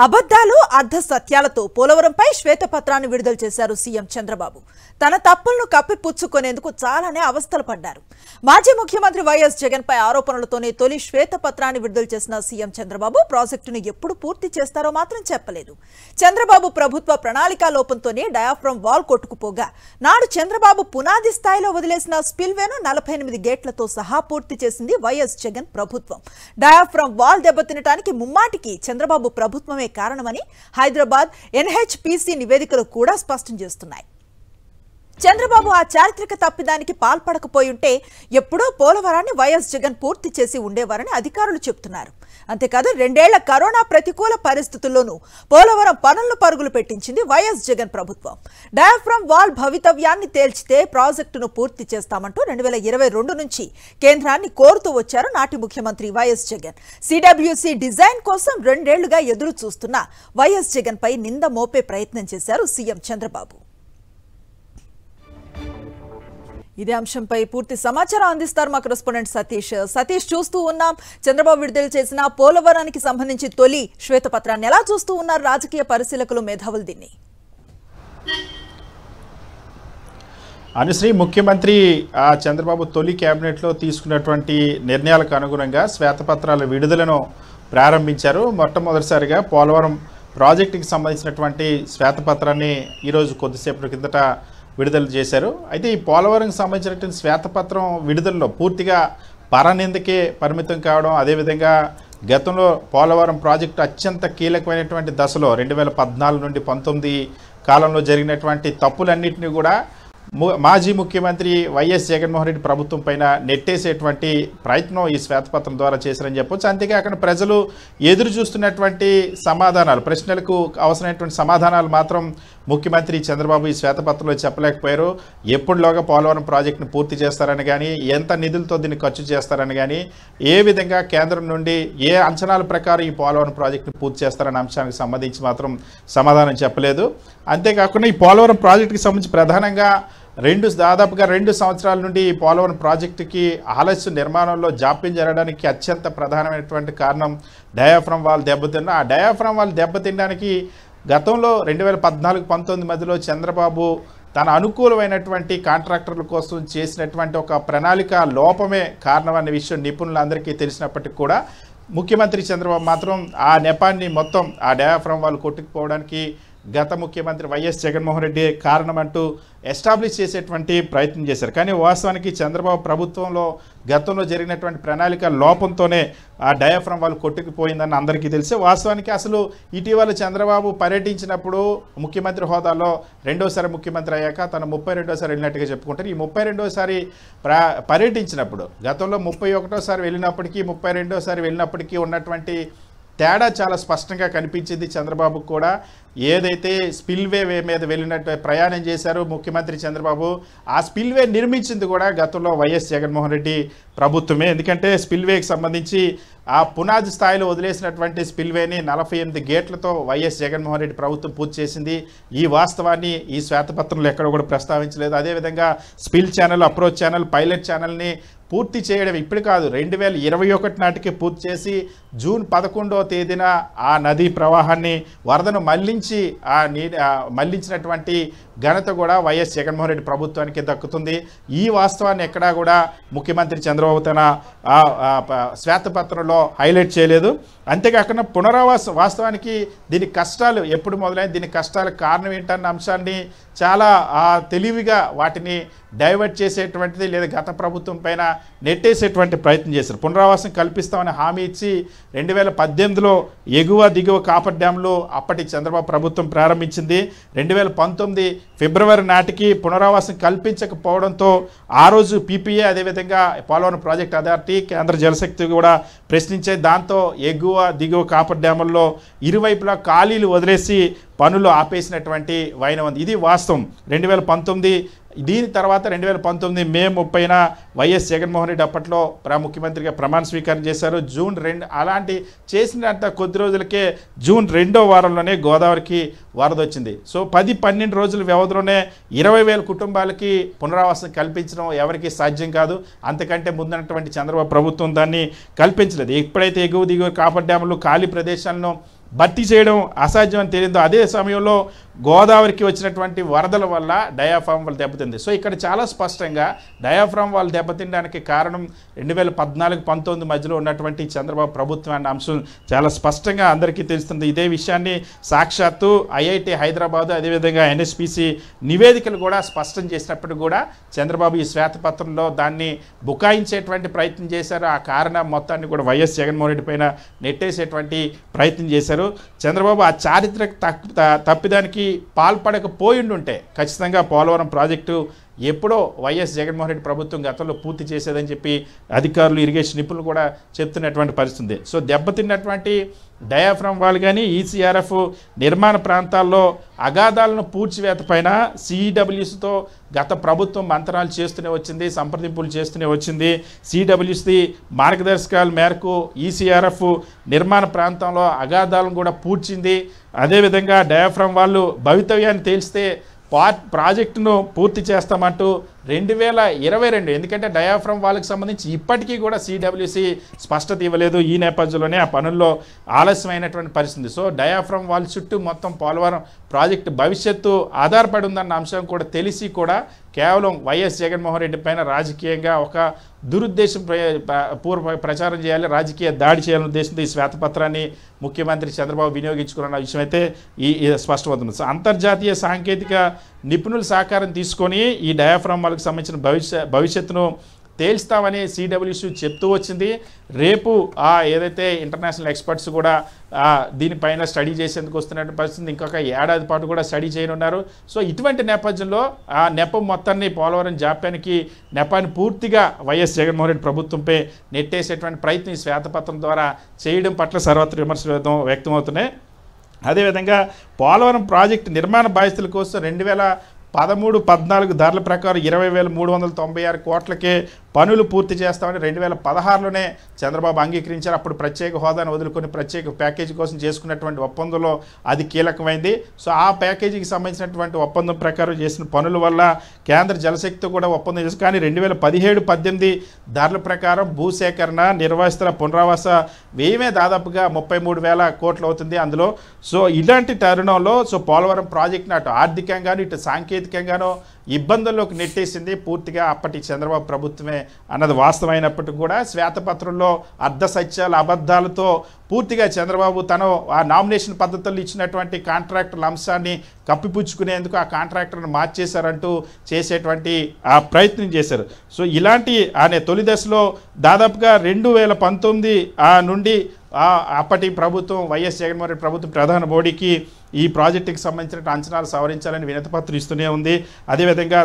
అబద్ధాలు అర్ధ సత్యాలతో పోలవరంపై శ్వేతపత్రాన్ని విడుదల చేశారు సీఎం చంద్రబాబు. తన తప్పులను కప్పిపుచ్చుకునేందుకు చాలానే అవస్థలు పడ్డారు. మాజీ ముఖ్యమంత్రి వైఎస్ జగన్ పై ఆరోపణలతోనే తొలి శ్వేతపత్రాన్ని విడుదల చేసిన సీఎం చంద్రబాబు ప్రాజెక్టును ఎప్పుడు పూర్తి చేస్తారో మాత్రం చెప్పలేదు. చంద్రబాబు ప్రభుత్వ ప్రణాళిక లోపంతోనే డయాఫ్రమ్ వాల్ కొట్టుకుపోగా నాడు చంద్రబాబు పునాది స్థాయిలో వదిలేసిన స్పిల్వేను 48 గేట్లతో సహా పూర్తి చేసింది వైఎస్ జగన్ ప్రభుత్వం. డయాఫ్రమ్ వాల్ దెబ్బతినటానికి ముమ్మాటికి చంద్రబాబు ప్రభుత్వమే కారణమని హైదరాబాద్ ఎన్హెచ్పిసి నివేదికలు కూడా స్పష్టం చేస్తున్నాయి. చంద్రబాబు ఆ చారిత్రక తప్పిదానికి పాల్పడకపోయుంటే ఎప్పుడో పోలవరాన్ని వైఎస్ జగన్ పూర్తి చేసి ఉండేవారని అధికారులు చెబుతున్నారు. అంతేకాదు 2 ఏళ్ల కరోనా ప్రతికూల పరిస్థితుల్లోనూ పోలవరం పనులను పరుగులు పెట్టించింది వైఎస్ జగన్ ప్రభుత్వం. డయాఫ్రమ్ వాల్ భవితవ్యాన్ని తేల్చితే ప్రాజెక్టును పూర్తి చేస్తామంటూ 2022 నుంచి కేంద్రాన్ని కోరుతూ వచ్చారు నాటి ముఖ్యమంత్రి వైఎస్ జగన్. సిడబ్ల్యూసి డిజైన్ కోసం 2 ఏళ్లుగా ఎదురు చూస్తున్న వైఎస్ జగన్ పై నింద మోపే ప్రయత్నం చేశారు సీఎం చంద్రబాబు. ఇదే అంశంపై పూర్తి సమాచారం అందిస్తారు మా కరెస్పాండెంట్ సతీష్. సతీష్, చూస్తూ ఉన్నాం చంద్రబాబు విడుదల చేసిన పోలవరానికి సంబంధించి తొలి శ్వేతపత్రాన్ని ఎలా చూస్తూ ఉన్నారు రాజకీయ పరిశీలకులు, మేధావులు దీన్ని? అనుశ్రీ, ముఖ్యమంత్రి చంద్రబాబు తొలి కేబినెట్లో తీసుకున్నటువంటి నిర్ణయాలకు అనుగుణంగా శ్వేతపత్రాల విడుదలను ప్రారంభించారు. మొట్టమొదటిసారిగా పోలవరం ప్రాజెక్టుకి సంబంధించినటువంటి శ్వేతపత్రాన్ని ఈరోజు కొద్దిసేపటి కిందట విడుదల చేశారు. అయితే ఈ పోలవరంకి సంబంధించినటువంటి శ్వేతపత్రం విడుదలలో పూర్తిగా పరనిందకే పరిమితం కావడం, అదేవిధంగా గతంలో పోలవరం ప్రాజెక్టు అత్యంత కీలకమైనటువంటి దశలో 2014 నుండి 19 కాలంలో జరిగినటువంటి తప్పులన్నింటినీ కూడా మాజీ ముఖ్యమంత్రి వైఎస్ జగన్మోహన్ రెడ్డి ప్రభుత్వం పైన నెట్టేసేటువంటి ప్రయత్నం ఈ శ్వేతపత్రం ద్వారా చేశారని చెప్పొచ్చు. అంతేకాకుండా ప్రజలు ఎదురు చూస్తున్నటువంటి సమాధానాలు, ప్రశ్నలకు అవసరమైనటువంటి సమాధానాలు మాత్రం ముఖ్యమంత్రి చంద్రబాబు ఈ శ్వేతపత్రంలో చెప్పలేకపోయారు. ఎప్పుడులోగా పోలవరం ప్రాజెక్టును పూర్తి చేస్తారని కానీ, ఎంత నిధులతో దీన్ని ఖర్చు చేస్తారని కానీ, ఏ విధంగా కేంద్రం నుండి ఏ అంచనాల ప్రకారం ఈ పోలవరం ప్రాజెక్టును పూర్తి చేస్తారనే అంశానికి సంబంధించి మాత్రం సమాధానం చెప్పలేదు. అంతేకాకుండా ఈ పోలవరం ప్రాజెక్టుకి సంబంధించి ప్రధానంగా దాదాపుగా 2 సంవత్సరాల నుండి ఈ పోలవరం ప్రాజెక్టుకి ఆలస్య నిర్మాణంలో జాప్యం జరగడానికి అత్యంత ప్రధానమైనటువంటి కారణం డయాఫ్రమ్ వాల్ దెబ్బతిన్న. ఆ డయాఫ్రమ్ వాల్ దెబ్బతినడానికి గతంలో 2014-19 మధ్యలో చంద్రబాబు తన అనుకూలమైనటువంటి కాంట్రాక్టర్ల కోసం చేసినటువంటి ఒక ప్రణాళిక లోపమే కారణం అనే విషయం నిపుణులందరికీ తెలిసినప్పటికీ కూడా ముఖ్యమంత్రి చంద్రబాబు మాత్రం ఆ నెపాన్ని మొత్తం ఆ డయాఫ్రమ్ వాల్ కొట్టుకుపోవడానికి గత ముఖ్యమంత్రి వైఎస్ జగన్మోహన్ రెడ్డి కారణమంటూ ఎస్టాబ్లిష్ చేసేటువంటి ప్రయత్నం చేశారు. కానీ వాస్తవానికి చంద్రబాబు ప్రభుత్వంలో గతంలో జరిగినటువంటి ప్రణాళిక లోపంతోనే ఆ డయాఫ్రమ్ వాల్ కొట్టుకుపోయిందని అందరికీ తెలిసి, వాస్తవానికి అసలు ఇటీవల చంద్రబాబు పర్యటించినప్పుడు ముఖ్యమంత్రి హోదాలో రెండోసారి ముఖ్యమంత్రి అయ్యాక తను 32వ వెళ్ళినట్టుగా చెప్పుకుంటారు. ఈ 32వ పర్యటించినప్పుడు గతంలో 31వ వెళ్ళినప్పటికీ 32వ వెళ్ళినప్పటికీ ఉన్నటువంటి తేడా చాలా స్పష్టంగా కనిపించింది. చంద్రబాబు కూడా ఏదైతే స్పిల్వే మీద వెళ్ళినట్టు ప్రయాణం చేశారో ముఖ్యమంత్రి చంద్రబాబు, ఆ స్పిల్వే నిర్మించింది కూడా గతంలో వైఎస్ జగన్మోహన్ రెడ్డి ప్రభుత్వమే. ఎందుకంటే స్పిల్వేకి సంబంధించి ఆ పునాది స్థాయిలో వదిలేసినటువంటి స్పిల్వేని 48 గేట్లతో వైఎస్ జగన్మోహన్ రెడ్డి ప్రభుత్వం పూర్తి చేసింది. ఈ వాస్తవాన్ని ఈ శ్వేతపత్రంలో ఎక్కడ కూడా ప్రస్తావించలేదు. అదేవిధంగా spill channel, approach channel, pilot ఛానల్ని పూర్తి చేయడం ఇప్పుడు కాదు, 2021 నాటికి పూర్తి చేసి జూన్ 11వ తేదీన ఆ నదీ ప్రవాహాన్ని, వరదను మళ్లించినటువంటి ఘనత కూడా వైఎస్ జగన్మోహన్ రెడ్డి ప్రభుత్వానికి దక్కుతుంది. ఈ వాస్తవాన్ని ఎక్కడా కూడా ముఖ్యమంత్రి చంద్రబాబు తన శ్వేతపత్రంలో హైలైట్ చేయలేదు. అంతేకాకుండా వాస్తవానికి దీని కష్టాలు ఎప్పుడు మొదలైన, దీని కష్టాలకు కారణం ఏంటన్న అంశాన్ని చాలా తెలివిగా వాటిని డైవర్ట్ చేసేటువంటిది, లేదా గత ప్రభుత్వం పైన నెట్టేసేటువంటి ప్రయత్నం చేశారు. పునరావాసం కల్పిస్తామని హామీ ఇచ్చి 2018లో ఎగువ దిగువ కాపర్ డ్యాంలు అప్పటి చంద్రబాబు ప్రభుత్వం ప్రారంభించింది. 2019 ఫిబ్రవరి నాటికి పునరావాసం కల్పించకపోవడంతో ఆ రోజు పీపీఏ, అదేవిధంగా పోలవరం ప్రాజెక్ట్ అథారిటీ, కేంద్ర జలశక్తి కూడా ప్రశ్నించే, దాంతో ఎగువ దిగువ కాపర్ డ్యాముల్లో ఇరువైపులా ఖాళీలు వదిలేసి పనులు ఆపేసినటువంటి వైనం ఉంది. ఇది వాస్తవం. 2019 దీని తర్వాత 2019 మే 30న వైఎస్ జగన్మోహన్ రెడ్డి అప్పట్లో ముఖ్యమంత్రిగా ప్రమాణ స్వీకారం చేశారు. జూన్ 2 అలాంటి చేసినంత కొద్ది రోజులకే జూన్ 2వ వారంలోనే గోదావరికి వరద వచ్చింది. సో 10-12 రోజుల వ్యవధిలోనే 20,000 కుటుంబాలకి పునరావాసం కల్పించడం ఎవరికి సాధ్యం కాదు. అంతకంటే ముందున్నటువంటి చంద్రబాబు ప్రభుత్వం దాన్ని కల్పించలేదు. ఎప్పుడైతే ఎగువ దిగువ కాపర్ డ్యాములు ఖాళీ ప్రదేశాలను భర్తీ చేయడం అసాధ్యం అని తేలిందో అదే సమయంలో గోదావరికి వచ్చినటువంటి వరదల వల్ల డయాఫ్రామ్ వాళ్ళు దెబ్బతింది. సో ఇక్కడ చాలా స్పష్టంగా డయాఫ్రామ్ వాళ్ళు దెబ్బతినడానికి కారణం 2014-19 మధ్యలో ఉన్నటువంటి చంద్రబాబు ప్రభుత్వం అన్న అంశం చాలా స్పష్టంగా అందరికీ తెలుస్తుంది. ఇదే విషయాన్ని సాక్షాత్తు ఐఐటి హైదరాబాద్ అదేవిధంగా ఎన్ఎస్పిసి నివేదికలు కూడా స్పష్టం చేసినప్పుడు కూడా చంద్రబాబు ఈ శ్వేతపత్రంలో దాన్ని బుకాయించేటువంటి ప్రయత్నం చేశారు. ఆ కారణం మొత్తాన్ని కూడా వైఎస్ జగన్మోహన్ రెడ్డి పైన నెట్టేసేటువంటి ప్రయత్నం చేశారు. చంద్రబాబు ఆ చారిత్రక తప్పిదానికి పాల్పడకపోయిండుంటే ఖచ్చితంగా పోలవరం ప్రాజెక్టు ఎప్పుడో వైఎస్ జగన్మోహన్ రెడ్డి ప్రభుత్వం గతంలో పూర్తి చేసేదని చెప్పి అధికారులు ఇరిగేషన్ నిపుణులు కూడా చెప్తున్నటువంటి పరిస్థితి. సో దెబ్బతిన్నటువంటి డయాఫ్రామ్ వాళ్ళు కానీ ఈసీఆర్ఎఫ్ నిర్మాణ ప్రాంతాల్లో అగాధాలను పూడ్చివేత పైన సిడబ్ల్యూసీతో గత ప్రభుత్వం మంత్రాలు చేస్తూనే వచ్చింది, సంప్రదింపులు చేస్తూనే వచ్చింది. సిడబ్ల్యూసీ మార్గదర్శకాల మేరకు ఈసీఆర్ఎఫ్ నిర్మాణ ప్రాంతంలో అగాధాలను కూడా పూడ్చింది. అదేవిధంగా డయాఫ్రామ్ వాళ్ళు భవితవ్యాన్ని తేల్స్తే ప్రాజెక్టును పూర్తి చేస్తామంటూ 2022 ఎందుకంటే డయాఫ్రామ్ వాళ్ళకి సంబంధించి ఇప్పటికీ కూడా సిడబ్ల్యూసీ స్పష్టత ఇవ్వలేదు. ఈ నేపథ్యంలోనే ఆ పనుల్లో ఆలస్యమైనటువంటి పరిస్థితి. సో డయాఫ్రామ్ వాళ్ళ చుట్టూ మొత్తం పోలవరం ప్రాజెక్టు భవిష్యత్తు ఆధారపడి ఉందన్న అంశం కూడా తెలిసి కూడా కేవలం వైఎస్ జగన్మోహన్ రెడ్డి పైన రాజకీయంగా ఒక దురుద్దేశం పూర్వ ప్రచారం చేయాలి, రాజకీయ దాడి చేయాలనే ఉద్దేశంతో ఈ శ్వేతపత్రాన్ని ముఖ్యమంత్రి చంద్రబాబు వినియోగించుకున్న విషయం అయితే ఈ స్పష్టమవుతుంది. సో అంతర్జాతీయ సాంకేతిక నిపుణుల సహకారం తీసుకొని ఈ డయాఫ్రామ్ వాళ్ళకి సంబంధించిన భవిష్యత్తును తేల్స్తామని సిడబ్ల్యూసీ చెప్తూ వచ్చింది. రేపు ఏదైతే ఇంటర్నేషనల్ ఎక్స్పర్ట్స్ కూడా దీనిపైన స్టడీ చేసేందుకు వస్తున్న పరిస్థితి, ఇంకొక ఏడాది పాటు కూడా స్టడీ చేయనున్నారు. సో ఇటువంటి నేపథ్యంలో ఆ నెపం మొత్తాన్ని పోలవరం జాప్యానికి నెపాన్ని పూర్తిగా వైఎస్ జగన్మోహన్ రెడ్డి ప్రభుత్వంపై నెట్టేసేటువంటి ప్రయత్నం ఈ శ్వేతపత్రం ద్వారా చేయడం పట్ల సర్వత్ర విమర్శలు వ్యక్తమవుతున్నాయి. అదేవిధంగా పోలవరం ప్రాజెక్టు నిర్మాణ బాధ్యతల కోసం 2013-14 ధరల ప్రకారం 20,396 కోట్లకే పనులు పూర్తి చేస్తామని 2016లోనే చంద్రబాబు అంగీకరించారు. అప్పుడు ప్రత్యేక హోదాను వదులుకొని ప్రత్యేక ప్యాకేజీ కోసం చేసుకున్నటువంటి ఒప్పందంలో అది కీలకమైంది. సో ఆ ప్యాకేజీకి సంబంధించినటువంటి ఒప్పందం ప్రకారం చేసిన పనుల వల్ల కేంద్ర జలశక్తితో కూడా ఒప్పందం చేసి కానీ 2017-18 ధరల ప్రకారం భూసేకరణ నిర్వాసితుల పునరావాస వ్యయమే దాదాపుగా 33,000 కోట్లు అవుతుంది అందులో. సో ఇలాంటి తరుణంలో పోలవరం ప్రాజెక్టును అటు ఆర్థికంగాను ఇటు సాంకేతికంగానో ఇబ్బందుల్లోకి నెట్టేసింది పూర్తిగా అప్పటి చంద్రబాబు ప్రభుత్వమే అన్నది వాస్తవమైనప్పటికీ కూడా శ్వేతపత్రంలో అర్ధసత్యాల అబద్ధాలతో పూర్తిగా చంద్రబాబు తను ఆ నామినేషన్ పద్ధతుల్లో ఇచ్చినటువంటి కాంట్రాక్టర్ల అంశాన్ని కప్పిపుచ్చుకునేందుకు ఆ కాంట్రాక్టర్ను మార్చేశారంటూ చేసేటువంటి ఆ ప్రయత్నం చేశారు. సో ఇలాంటి తొలి దశలో దాదాపుగా 2019 నుండి అప్పటి ప్రభుత్వం వైఎస్ జగన్మోహన్ రెడ్డి ప్రభుత్వం ప్రధాన బోడీకి ఈ ప్రాజెక్టుకి సంబంధించిన అంచనాలు సవరించాలని వినతిపత్రం ఇస్తూనే ఉంది. అదేవిధంగా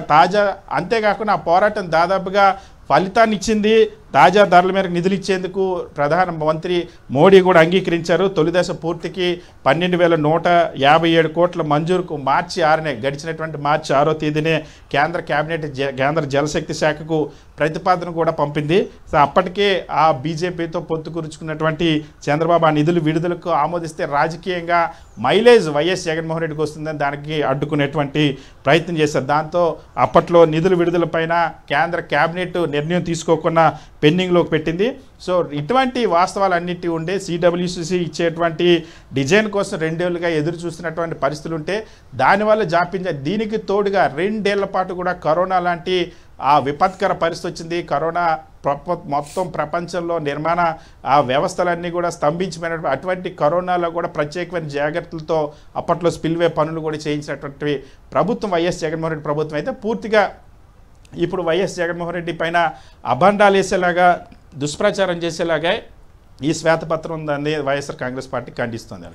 అంతేకాకుండా ఆ పోరాటం దాదాపుగా ఫలితాన్ని ఇచ్చింది. తాజా ధరల మేరకు నిధులు ఇచ్చేందుకు ప్రధానమంత్రి మోడీ కూడా అంగీకరించారు. తొలి దశ పూర్తికి 12,157 కోట్ల మంజూరుకు మార్చి 6నే గడిచినటువంటి మార్చి 6వ తేదీనే కేంద్ర కేబినెట్ కేంద్ర జలశక్తి శాఖకు ప్రతిపాదన కూడా పంపింది. సో అప్పటికే ఆ బీజేపీతో పొత్తు కురుచుకున్నటువంటి చంద్రబాబు ఆ నిధులు విడుదలకు ఆమోదిస్తే రాజకీయంగా మైలేజ్ వైఎస్ జగన్మోహన్ రెడ్డికి వస్తుందని దానికి అడ్డుకునేటువంటి ప్రయత్నం చేశారు. దాంతో అప్పట్లో నిధుల విడుదల పైన కేంద్ర కేబినెట్ నిర్ణయం తీసుకోకుండా పెండింగ్లోకి పెట్టింది. సో ఇటువంటి వాస్తవాలన్నిటి ఉండే సిడబ్ల్యూసీసీ ఇచ్చేటువంటి డిజైన్ కోసం 2 ఏళ్ళుగా ఎదురు చూస్తున్నటువంటి పరిస్థితులు ఉంటే దానివల్ల జాప్యం దీనికి తోడుగా 2 ఏళ్ల పాటు కూడా కరోనా లాంటి ఆ విపత్కర పరిస్థితి వచ్చింది. కరోనా మొత్తం ప్రపంచంలో నిర్మాణ వ్యవస్థలన్నీ కూడా స్తంభించిపోయిన అటువంటి కరోనాలో కూడా ప్రత్యేకమైన జాగ్రత్తలతో అప్పట్లో స్పిల్వే పనులు కూడా చేయించినటువంటి ప్రభుత్వం వైఎస్ జగన్మోహన్ రెడ్డి ప్రభుత్వం అయితే పూర్తిగా ఇప్పుడు వైఎస్ జగన్మోహన్ రెడ్డి పైన అభండాలు వేసేలాగా దుష్ప్రచారం చేసేలాగా ఈ శ్వేతపత్రం ఉందని వైఎస్ఆర్ కాంగ్రెస్ పార్టీ ఖండిస్తుంది.